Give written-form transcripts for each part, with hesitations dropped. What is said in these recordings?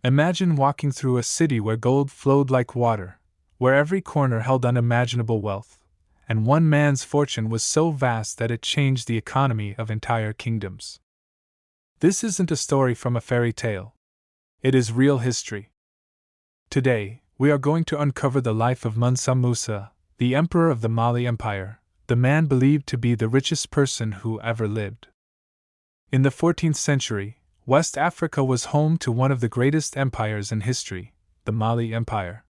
Imagine walking through a city where gold flowed like water, where every corner held unimaginable wealth, and one man's fortune was so vast that it changed the economy of entire kingdoms. This isn't a story from a fairy tale. It is real history. Today, we are going to uncover the life of Mansa Musa, the emperor of the Mali Empire, the man believed to be the richest person who ever lived. In the 14th century, West Africa was home to one of the greatest empires in history, the Mali Empire.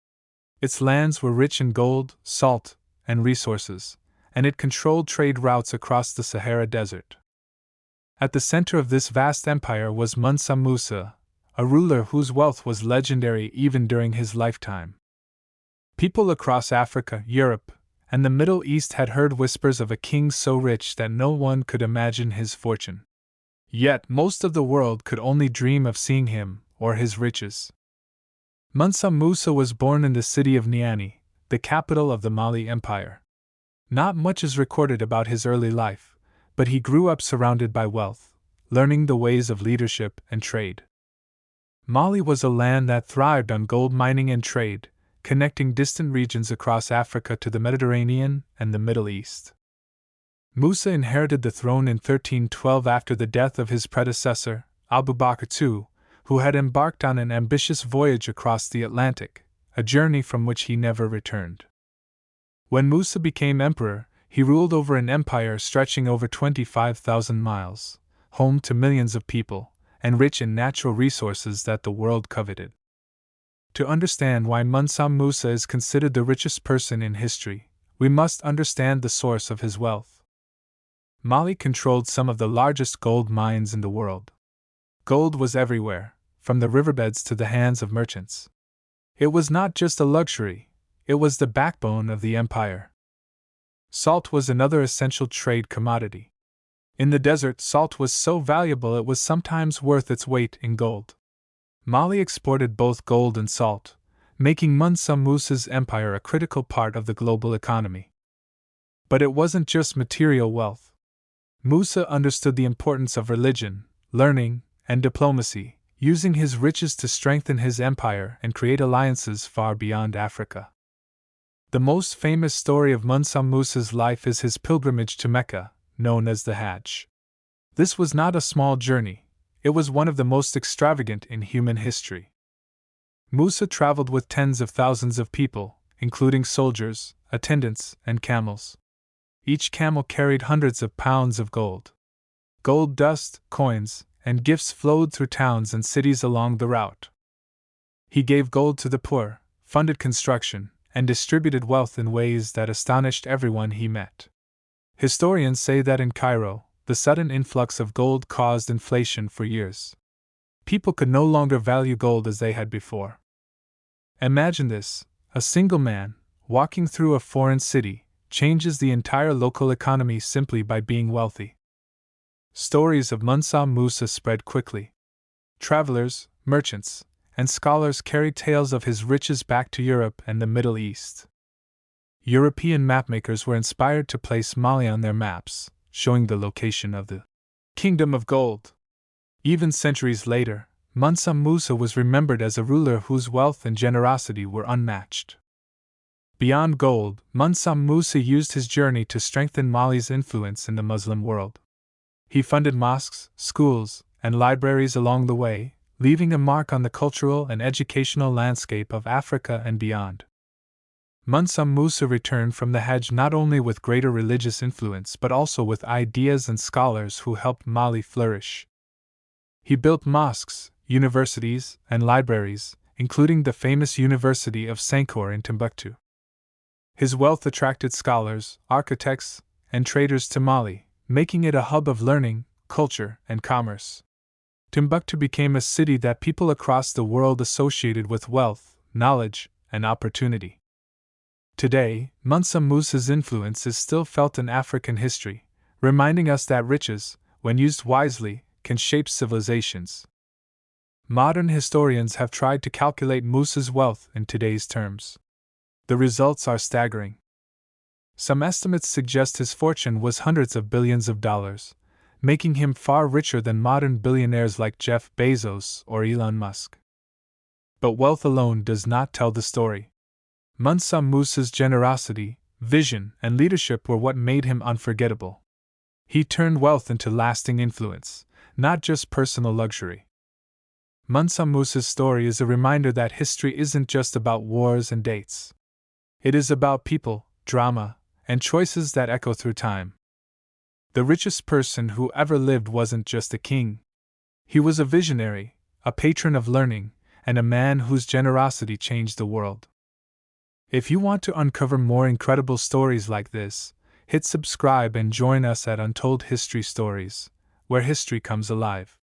Its lands were rich in gold, salt, and resources, and it controlled trade routes across the Sahara Desert. At the center of this vast empire was Mansa Musa, a ruler whose wealth was legendary even during his lifetime. People across Africa, Europe, and the Middle East had heard whispers of a king so rich that no one could imagine his fortune. Yet most of the world could only dream of seeing him or his riches. Mansa Musa was born in the city of Niani, the capital of the Mali Empire. Not much is recorded about his early life, but he grew up surrounded by wealth, learning the ways of leadership and trade. Mali was a land that thrived on gold mining and trade, connecting distant regions across Africa to the Mediterranean and the Middle East. Musa inherited the throne in 1312 after the death of his predecessor, Abu Bakr II, who had embarked on an ambitious voyage across the Atlantic, a journey from which he never returned. When Musa became emperor, he ruled over an empire stretching over 25,000 miles, home to millions of people, and rich in natural resources that the world coveted. To understand why Mansa Musa is considered the richest person in history, we must understand the source of his wealth. Mali controlled some of the largest gold mines in the world. Gold was everywhere, from the riverbeds to the hands of merchants. It was not just a luxury, it was the backbone of the empire. Salt was another essential trade commodity. In the desert, salt was so valuable it was sometimes worth its weight in gold. Mali exported both gold and salt, making Mansa Musa's empire a critical part of the global economy. But it wasn't just material wealth. Musa understood the importance of religion, learning, and diplomacy, using his riches to strengthen his empire and create alliances far beyond Africa. The most famous story of Mansa Musa's life is his pilgrimage to Mecca, known as the Hajj. This was not a small journey, it was one of the most extravagant in human history. Musa traveled with tens of thousands of people, including soldiers, attendants, and camels. Each camel carried hundreds of pounds of gold. Gold dust, coins, and gifts flowed through towns and cities along the route. He gave gold to the poor, funded construction, and distributed wealth in ways that astonished everyone he met. Historians say that in Cairo, the sudden influx of gold caused inflation for years. People could no longer value gold as they had before. Imagine this: a single man, walking through a foreign city, changes the entire local economy simply by being wealthy. Stories of Mansa Musa spread quickly. Travelers, merchants, and scholars carried tales of his riches back to Europe and the Middle East. European mapmakers were inspired to place Mali on their maps, showing the location of the Kingdom of Gold. Even centuries later, Mansa Musa was remembered as a ruler whose wealth and generosity were unmatched. Beyond gold, Mansa Musa used his journey to strengthen Mali's influence in the Muslim world. He funded mosques, schools, and libraries along the way, leaving a mark on the cultural and educational landscape of Africa and beyond. Mansa Musa returned from the Hajj not only with greater religious influence but also with ideas and scholars who helped Mali flourish. He built mosques, universities, and libraries, including the famous University of Sankore in Timbuktu. His wealth attracted scholars, architects, and traders to Mali, making it a hub of learning, culture, and commerce. Timbuktu became a city that people across the world associated with wealth, knowledge, and opportunity. Today, Mansa Musa's influence is still felt in African history, reminding us that riches, when used wisely, can shape civilizations. Modern historians have tried to calculate Musa's wealth in today's terms. The results are staggering. Some estimates suggest his fortune was hundreds of billions of dollars, making him far richer than modern billionaires like Jeff Bezos or Elon Musk. But wealth alone does not tell the story. Mansa Musa's generosity, vision, and leadership were what made him unforgettable. He turned wealth into lasting influence, not just personal luxury. Mansa Musa's story is a reminder that history isn't just about wars and dates. It is about people, drama, and choices that echo through time. The richest person who ever lived wasn't just a king. He was a visionary, a patron of learning, and a man whose generosity changed the world. If you want to uncover more incredible stories like this, hit subscribe and join us at Untold History Stories, where history comes alive.